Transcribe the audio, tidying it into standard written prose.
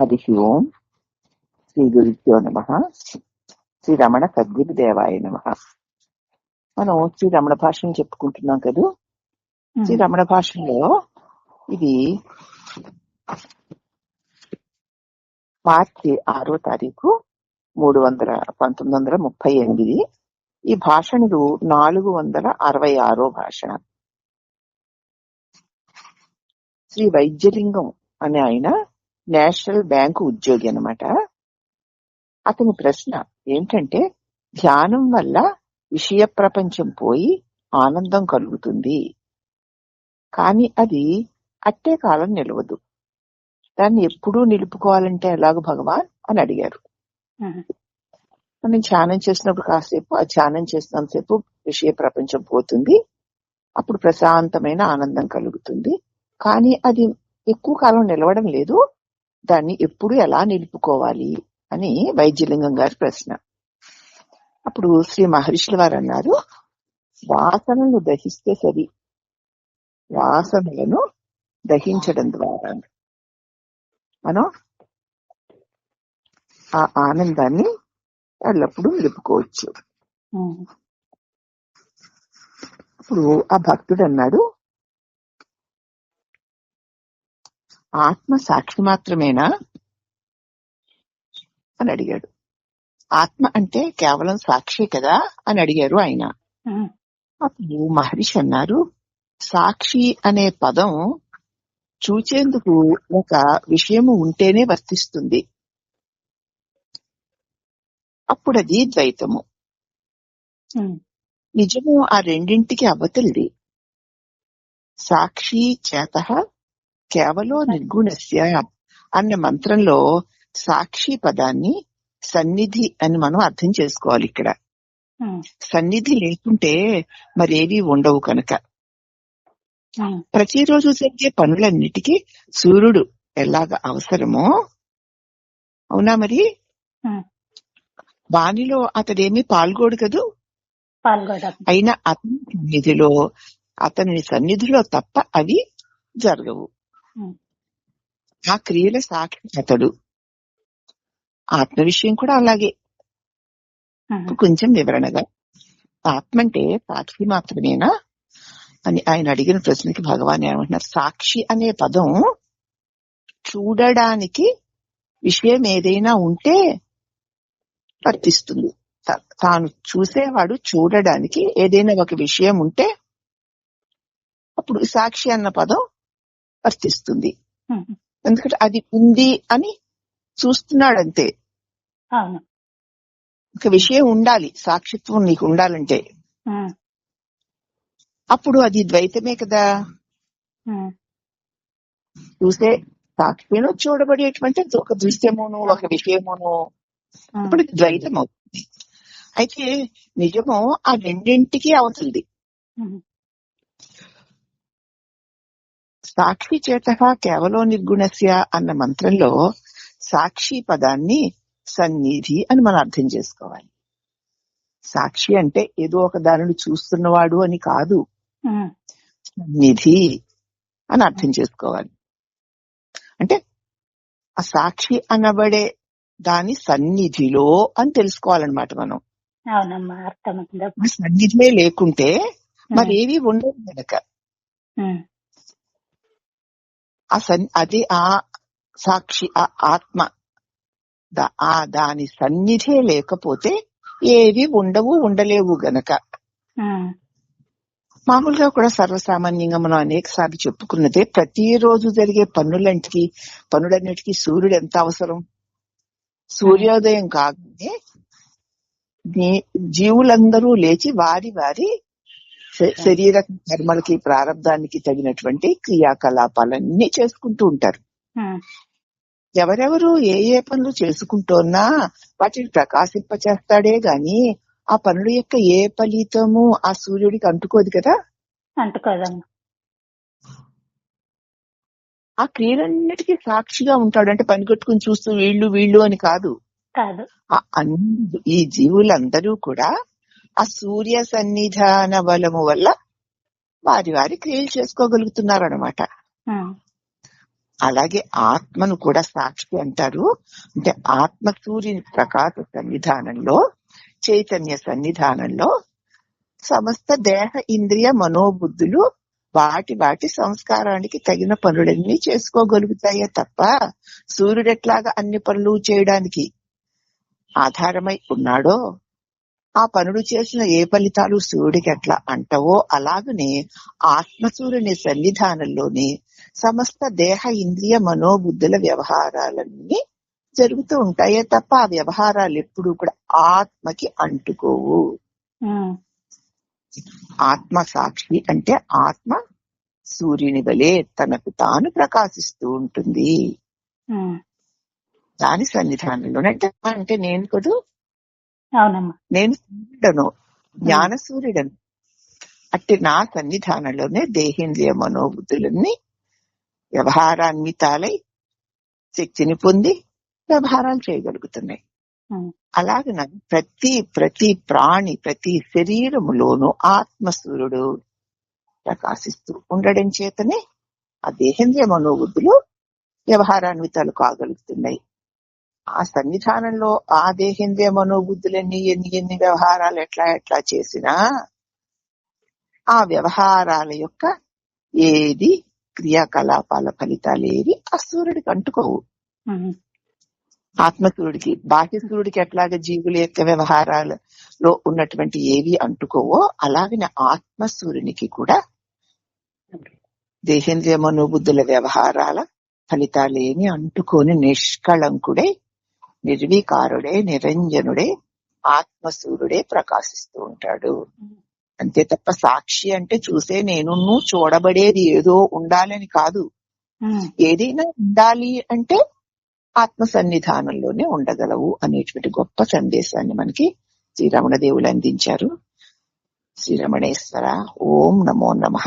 హరి ఓం. శ్రీ గురుభ్యో నమః. శ్రీ రమణ సద్గురుదేవాయ నమః. మనం శ్రీ రమణ భాషను చెప్పుకుంటున్నాం కదా. శ్రీ రమణ భాషలో ఇది మార్చి 6వ తారీఖు 1938. ఈ భాషణుడు 466 భాషణ. శ్రీ వైద్యలింగం అనే ఆయన నేషనల్ బ్యాంకు ఉద్యోగి అన్నమాట. అతని ప్రశ్న ఏంటంటే, ధ్యానం వల్ల విషయ ప్రపంచం పోయి ఆనందం కలుగుతుంది, కానీ అది అట్టే కాలం నిలవదు. దాన్ని ఎప్పుడూ నిలుపుకోవాలంటే ఎలాగ భగవాన్ అని అడిగారు. మనం ధ్యానం చేసినప్పుడు కాసేపు, ఆ ధ్యానం చేసినంతసేపు విషయ ప్రపంచం పోతుంది, అప్పుడు ప్రశాంతమైన ఆనందం కలుగుతుంది. కానీ అది ఎక్కువ కాలం నిలవడం లేదు, దాన్ని ఎప్పుడు ఎలా నిలుపుకోవాలి అని వైద్యలింగం గారి ప్రశ్న. అప్పుడు శ్రీ మహర్షుల వారు అన్నారు, వాసనలను దహిస్తే సరి, వాసనలను దహించడం ద్వారా మనం ఆ ఆనందాన్ని ఎల్లప్పుడూ నిలుపుకోవచ్చు. ఇప్పుడు ఆ భక్తుడు అన్నాడు, ఆత్మ సాక్షి మాత్రమేనా అని అడిగాడు. ఆత్మ అంటే కేవలం సాక్షి కదా అని అడిగారు ఆయన. అప్పుడు మహర్షి అన్నారు, సాక్షి అనే పదం చూచేందుకు ఒక విషయము ఉంటేనే వర్తిస్తుంది, అప్పుడు అది ద్వైతము. నిజము ఆ రెండింటికి అవతలిది. సాక్షి చేత కేవలో నిర్గుణస్య అన్న మంత్రంలో సాక్షి పదాన్ని సన్నిధి అని మనం అర్థం చేసుకోవాలి. ఇక్కడ సన్నిధి లేకుంటే మరేవి ఉండవు కనుక. ప్రతిరోజు జరిగే పనులన్నిటికీ సూర్యుడు ఎలాగ అవసరమో, అవునా మరి, వానిలో అతడేమీ పాల్గొడు కదూ. అయినా అతని సన్నిధిలో తప్ప అవి జరగవు. ఆ క్రియల సాక్షి అతడు. ఆత్మ విషయం కూడా అలాగే. కొంచెం వివరణగా, ఆత్మ అంటే సాక్షి మాత్రమేనా అని ఆయన అడిగిన ప్రశ్నకి భగవాన్ ఏమంటున్నారు, సాక్షి అనే పదం చూడడానికి విషయం ఏదైనా ఉంటే వర్తిస్తుంది. తాను చూసేవాడు చూడడానికి ఏదైనా ఒక విషయం ఉంటే అప్పుడు సాక్షి అన్న పదం వర్తిస్తుంది. ఎందుకంటే అది ఉంది అని చూస్తున్నాడంతే. ఒక విషయం ఉండాలి, సాక్షిత్వం నీకు ఉండాలంటే అప్పుడు అది ద్వైతమే కదా. చూసే సాక్షిలో చూడబడేటువంటి ఒక దృశ్యమును ఒక విషయమును, అప్పుడు ద్వైతం అవుతుంది. అయితే నిజము ఆ రెండింటికి అవుతుంది. సాక్షి చేత కేవలో నిర్గుణస్య అన్న మంత్రంలో సాక్షి పదాన్ని సన్నిధి అని మనం అర్థం చేసుకోవాలి. సాక్షి అంటే ఏదో ఒక దానిని చూస్తున్నవాడు అని కాదు, సన్నిధి అని అర్థం చేసుకోవాలి. అంటే ఆ సాక్షి అనబడే దాని సన్నిధిలో అని తెలుసుకోవాలన్నమాట మనం. సన్నిధిమే లేకుంటే మరేవి ఉండవు కనుక. అది ఆ సాక్షి, ఆ ఆత్మ, దాని సన్నిధే లేకపోతే ఏవి ఉండవు, ఉండలేవు గనక. మామూలుగా కూడా సర్వసామాన్యంగా మనం అనేక సార్లు చెప్పుకున్నదే, ప్రతిరోజు జరిగే పనులన్నిటికీ సూర్యుడు ఎంత అవసరం. సూర్యోదయం కాగానే జీవులందరూ లేచి వారి వారి శరీర కర్మలకి ప్రారంధానికి తగినటువంటి క్రియాకలాపాలన్నీ చేసుకుంటూ ఉంటారు. ఎవరెవరు ఏ ఏ పనులు చేసుకుంటున్నా వాటిని ప్రకాశింపచేస్తాడే గాని ఆ పనుల యొక్క ఏ ఫలితము ఆ సూర్యుడికి అంటుకోదు కదా. అంటుకోదమ్మా. ఆ క్రియలన్నిటికీ సాక్షిగా ఉంటాడు. అంటే పని కట్టుకుని చూస్తూ వీళ్ళు వీళ్ళు అని కాదు. ఈ జీవులందరూ కూడా ఆ సూర్య సన్నిధాన బలము వల్ల వారి వారి క్రియలు చేసుకోగలుగుతున్నారు అన్నమాట. అలాగే ఆత్మను కూడా సాక్షి అంటారు. అంటే ఆత్మ సూర్యుని ప్రకాశ సన్నిధానంలో, చైతన్య సన్నిధానంలో సమస్త దేహ ఇంద్రియ మనోబుద్ధులు వాటి వాటి సంస్కారానికి తగిన పనులన్నీ చేసుకోగలుగుతాయే తప్ప సూర్యుడెట్లాగా అన్ని పనులు చేయడానికి ఆధారమై ఉన్నాడో, ఆ పనులు చేసిన ఏ ఫలితాలు సూర్యుడికి ఎట్లా అంటవో, అలాగనే ఆత్మసూర్యుని సన్నిధానంలోనే సమస్త దేహ ఇంద్రియ మనోబుద్ధుల వ్యవహారాలన్నీ జరుగుతూ ఉంటాయే తప్ప ఆ వ్యవహారాలు ఎప్పుడూ కూడా ఆత్మకి అంటుకోవు. ఆత్మ సాక్షి అంటే ఆత్మ సూర్యుని వలె తనకు తాను ప్రకాశిస్తూ ఉంటుంది దాని సన్నిధానంలోనే. అంటే నేను కదూ, నేను సూర్యుడను, జ్ఞాన సూర్యుడను. అట్టి నా సన్నిధానంలోనే దేహేంద్రియ మనోబుద్ధులన్నీ వ్యవహారాన్వితాలై శక్తిని పొంది వ్యవహారాలు చేయగలుగుతున్నాయి. అలాగే ప్రతి ప్రాణి, ప్రతి శరీరములోనూ ఆత్మసూర్యుడు ప్రకాశిస్తూ ఉండడం చేతనే ఆ దేహేంద్రియ మనోబుద్ధులు వ్యవహారాన్వితాలు కాగలుగుతున్నాయి. ఆ సన్నిధానంలో ఆ దేహేంద్రియ మనోబుద్ధులన్నీ ఎన్ని వ్యవహారాలు ఎట్లా చేసినా ఆ వ్యవహారాల యొక్క ఏది క్రియాకలాపాల ఫలితాలు ఏవి ఆ సూర్యుడికి అంటుకోవు. ఆత్మసూర్యుడికి, బాహ్య సూర్యుడికి ఎట్లాగా జీవుల యొక్క వ్యవహారాలలో ఉన్నటువంటి ఏవి అంటుకోవో, అలాగే ఆత్మసూర్యునికి కూడా దేహేంద్రియ మనోబుద్ధుల వ్యవహారాల ఫలితాలేమి అంటుకొని నిష్కళంకుడే, నిర్వికారుడే, నిరంజనుడే, ఆత్మసూర్యుడే ప్రకాశిస్తూ ఉంటాడు. అంతే తప్ప సాక్షి అంటే చూసే నేను చూడబడేది ఏదో ఉండాలని కాదు. ఏదైనా ఉండాలి అంటే ఆత్మ సన్నిధానంలోనే ఉండగలవు అనేటువంటి గొప్ప సందేశాన్ని మనకి శ్రీరమణ దేవులు అందించారు. శ్రీరమణేశ్వర. ఓం నమో నమః.